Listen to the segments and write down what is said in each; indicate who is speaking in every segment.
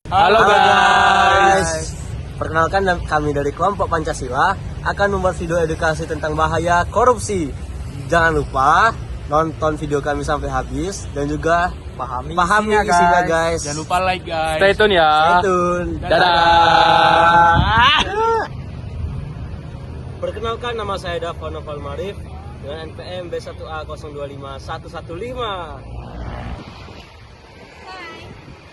Speaker 1: Halo guys.
Speaker 2: Perkenalkan kami dari kelompok Pancasila akan membuat video edukasi tentang bahaya korupsi. Jangan lupa nonton video kami sampai habis dan juga pahami isinya guys.
Speaker 1: Jangan lupa like guys. Stay tune ya.
Speaker 2: Stay tune.
Speaker 1: Dadah.
Speaker 2: Perkenalkan, nama saya Dava Noval Marif dengan NPM B1A025115.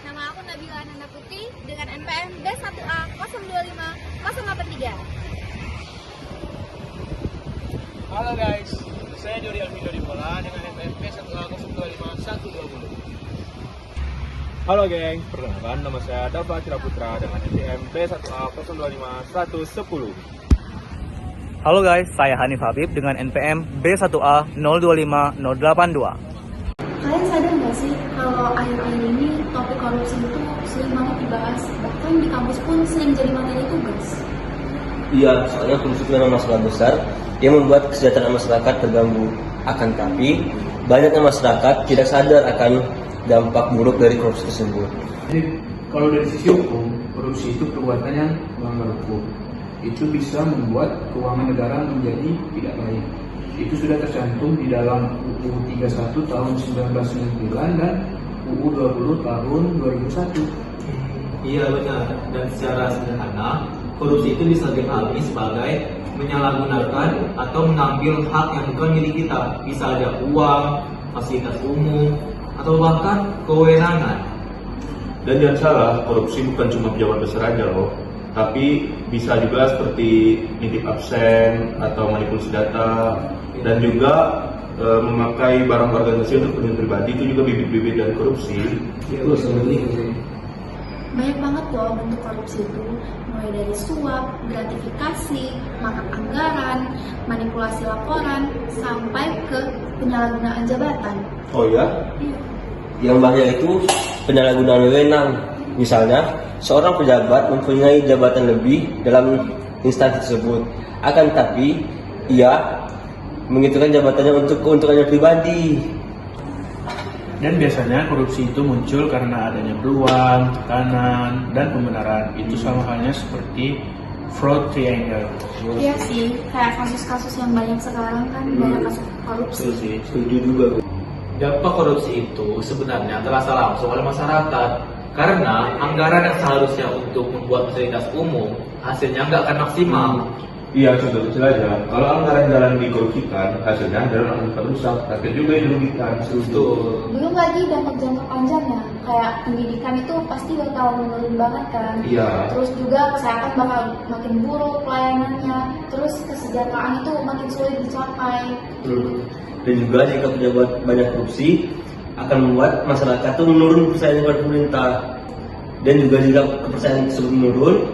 Speaker 3: Nama aku Nabila Ananda Putri dengan NPM B1A 025083.
Speaker 1: Halo guys. Saya Jody Alvino Dibola dengan NPM B1A 025120.
Speaker 4: Halo geng, perkenalkan nama saya Dava Cira Putra dengan NPM B1A 025110.
Speaker 5: Halo guys, saya Hanif Habib dengan NPM B1A 025082.
Speaker 3: Kalian sadar nggak sih kalau akhir-akhir ini topik korupsi itu sering banget dibahas, bahkan di kampus pun sering jadi materi tugas.
Speaker 2: Iya, soalnya korupsi itu memang masalah besar yang membuat kesejahteraan masyarakat terganggu. Akan tapi banyaknya masyarakat tidak sadar akan dampak buruk dari korupsi tersebut.
Speaker 6: Jadi kalau dari sisi hukum, korupsi itu perbuatan yang melanggar hukum. Itu bisa membuat keuangan negara menjadi tidak baik. Itu sudah tercantum di dalam UU 31 tahun 1999 dan UU 20 tahun 2001.
Speaker 7: Iya benar, dan secara sederhana, korupsi itu bisa dipahami sebagai menyalahgunakan atau mengambil hak yang bukan milik kita. Bisa aja uang, fasilitas umum, atau bahkan kewenangan.
Speaker 4: Dan jangan salah, korupsi bukan cuma pejabat besar aja loh, tapi bisa juga seperti nitip absen atau manipulasi data, dan juga memakai barang organisasi untuk kepentingan pribadi, itu juga bibit-bibit dari korupsi.
Speaker 3: Banyak banget loh bentuk korupsi itu, mulai dari suap, gratifikasi, makar anggaran, manipulasi laporan, sampai ke penyalahgunaan jabatan.
Speaker 2: Oh ya? Yang bahaya itu penyalahgunaan wewenang. Misalnya, seorang pejabat mempunyai jabatan lebih dalam instansi tersebut. Akan tapi, ia menggunakan jabatannya untuk keuntungannya pribadi.
Speaker 6: Dan biasanya korupsi itu muncul karena adanya peluang, tekanan, dan pembenaran. Itu sama halnya seperti fraud triangle.
Speaker 3: Iya sih, kayak kasus-kasus yang banyak sekarang kan, banyak kasus korupsi.
Speaker 2: Setuju juga.
Speaker 7: Dampak korupsi itu sebenarnya terasa langsung oleh masyarakat, karena anggaran yang seharusnya untuk membuat fasilitas umum hasilnya nggak akan maksimal.
Speaker 4: Iya, contoh kecil aja, kalau anggaran jalan dikorupsikan, hasilnya anggaran akan rusak, rakyat juga yang dirugikan.
Speaker 7: Betul.
Speaker 3: Belum lagi dampak jangka panjangnya, kayak pendidikan itu pasti bakal menurun banget kan.
Speaker 4: Iya.
Speaker 3: Terus juga kesehatan bakal makin buruk pelayanannya, terus kesejahteraan itu makin sulit dicapai.
Speaker 2: Dan juga jika pejabat banyak korupsi akan membuat masyarakat itu menurun kepercayaan pada pemerintah. Dan juga jika kepercayaan tersebut menurun,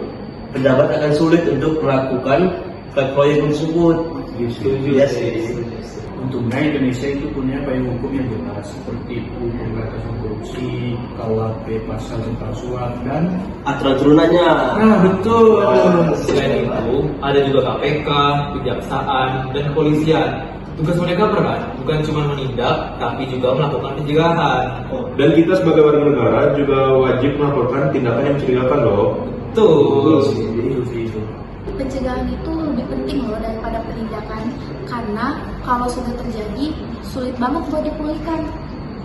Speaker 2: pejabat akan sulit untuk melakukan proyek tersebut.
Speaker 4: Iya sih.
Speaker 6: Untungnya Indonesia itu punya payung hukum yang jelas, seperti UU Pemberantasan Korupsi, KUHP pasal tentang suap, dan
Speaker 2: Aturan turunannya.
Speaker 6: nah betul.
Speaker 7: Selain itu, ada juga KPK, kejaksaan, dan kepolisian. Tugas mereka berat, bukan cuma menindak, tapi juga melakukan pencegahan.
Speaker 4: Dan kita sebagai warga negara juga wajib melaporkan tindakan yang mencurigakan loh.
Speaker 7: Tuh.
Speaker 3: Pencegahan itu lebih penting loh daripada penindakan, karena kalau sudah terjadi sulit banget buat dipulihkan.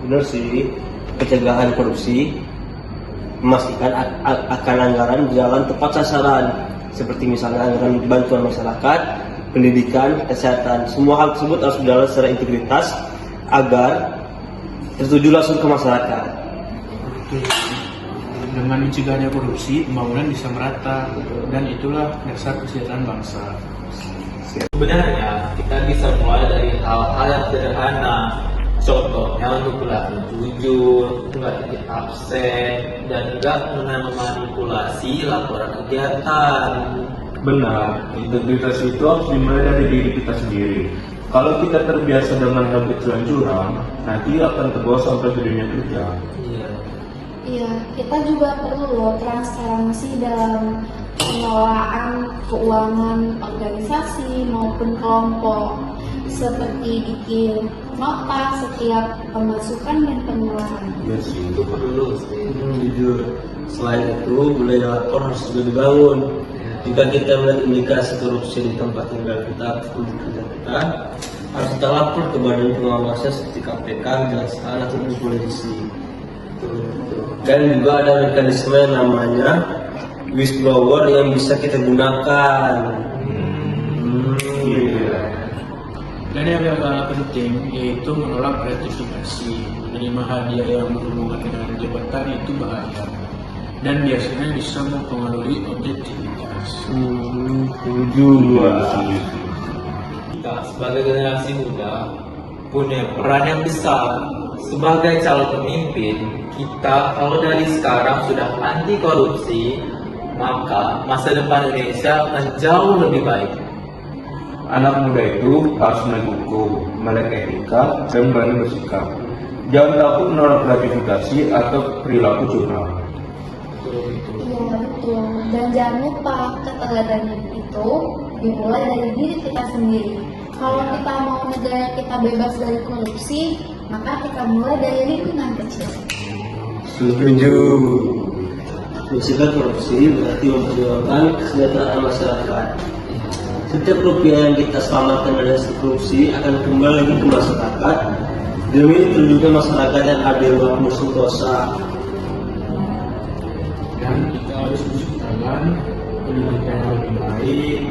Speaker 2: Benar sih, pencegahan korupsi memastikan akan anggaran berjalan tepat sasaran, seperti misalnya anggaran bantuan masyarakat, pendidikan, kesehatan. Semua hal tersebut harus berjalan secara integritas agar tertuju langsung ke masyarakat.
Speaker 6: Dengan mencegahnya korupsi, pembangunan bisa merata, dan itulah dasar kesejahteraan bangsa.
Speaker 7: Sebenarnya kita bisa mulai dari hal-hal yang sederhana. Contohnya untuk berlaku jujur, nggak titip absen, dan nggak memanipulasi laporan kegiatan.
Speaker 4: Benar, integritas itu harus dimulai dari diri kita sendiri. Kalau kita terbiasa dengan habit curang, nanti akan terbawa sampai ke dunia kerja.
Speaker 3: Iya, kita juga perlu loh transparansi dalam pengelolaan keuangan organisasi maupun kelompok. seperti bikin nota setiap pemasukan dan pengeluaran.
Speaker 2: Ya sih, itu perlu. Jujur. Selain itu, budaya lapor harus juga dibangun. Jika kita melihat indikasi korupsi di tempat tinggal kita ataupun di kerja kita, harus kita lapor ke badan pengawasnya seperti KPK, kejaksaan ataupun polisi. Dan juga ada mekanisme yang namanya whistleblower yang bisa kita gunakan.
Speaker 6: Dan yang penting yaitu menolak gratifikasi. Menerima hadiah yang berhubungan dengan jabatan itu bahaya dan biasanya bisa mempengaruhi objektivitas.
Speaker 7: Kita sebagai generasi muda punya peran yang besar sebagai calon pemimpin. Kita kalau dari sekarang sudah anti korupsi, maka masa depan Indonesia akan jauh lebih baik.
Speaker 4: Anak muda itu harus melek hukum, melek etika, dan berani bersikap. Jangan takut menolak gratifikasi atau perilaku curang.
Speaker 3: Iya betul. Dan jangan lupa keteladanan itu dimulai dari diri kita sendiri. Kalau kita mau negara kita bebas dari korupsi, maka kita mulai dari lingkungan kecil.
Speaker 2: Setuju. Mencegah korupsi berarti memperjuangkan kesejahteraan masyarakat. Setiap rupiah yang kita selamatkan dari korupsi akan kembali lagi ke masyarakat demi terwujudnya masyarakat yang adil makmur sentosa.
Speaker 6: Dan kita harus menciptakan pendidikan yang lebih baik,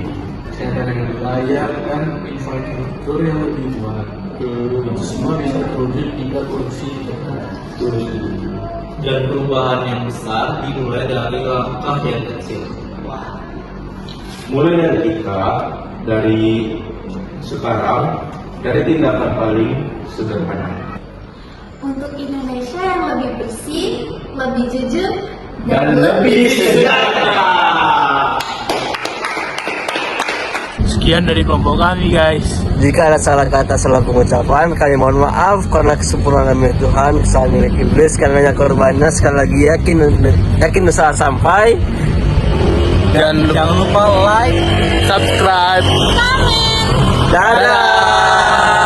Speaker 6: kesehatan yang lebih layak, dan infrastruktur yang lebih kuat. Itu semua bisa terwujud jika korupsi
Speaker 7: Dan perubahan yang besar dimulai dari langkah yang kecil.
Speaker 4: Mulai dari kita, dari sekarang, dari tindakan paling sederhana.
Speaker 3: Untuk Indonesia yang lebih bersih, lebih jujur,
Speaker 4: Dan lebih sejahtera.
Speaker 6: Sekian dari kelompok kami, guys.
Speaker 2: Jika ada salah kata, salah pengucapan, kami mohon maaf karena kesempurnaan milik Tuhan, kesalahan milik iblis, karenanya korbannya sekali lagi yakin usaha sampai.
Speaker 5: Dan jangan lupa like, subscribe,
Speaker 2: Dadah.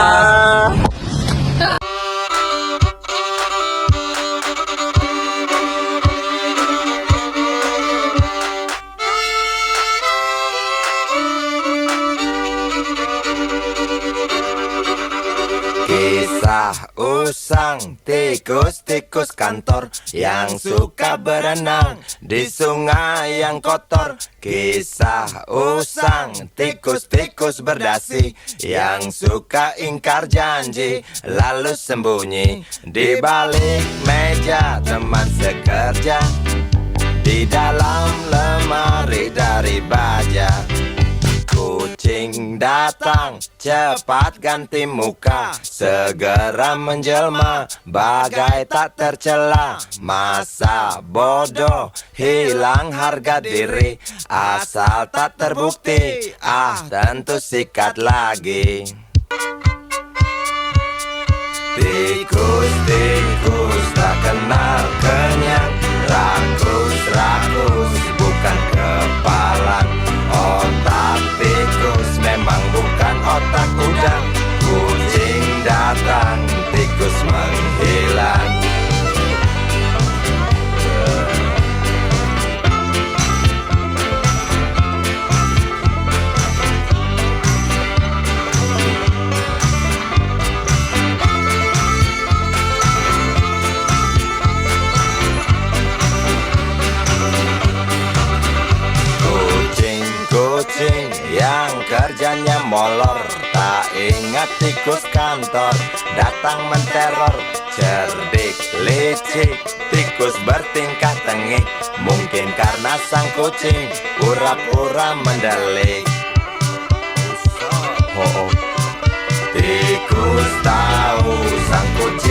Speaker 8: Kisah usang tikus-tikus kantor yang suka berenang di sungai yang kotor. Kisah usang tikus-tikus berdasi yang suka ingkar janji lalu sembunyi di balik meja teman sekerja, di dalam lemari dari baja. Kucing datang, cepat ganti muka, segera menjelma, bagai tak tercela. Masa bodoh, hilang harga diri, asal tak terbukti, tentu sikat lagi. Tikus-tikus tak kenal kenyang, rakus-rakus bukan kepalan. Otak tikus memang bukan otak udang. Kucing datang, tikus menghilang. Kucing yang kerjanya molor, tak ingat tikus kantor, datang menteror. Cerdik, licik, tikus bertingkah tengik, mungkin karena sang kucing pura-pura mendelik. Tikus tahu sang kucing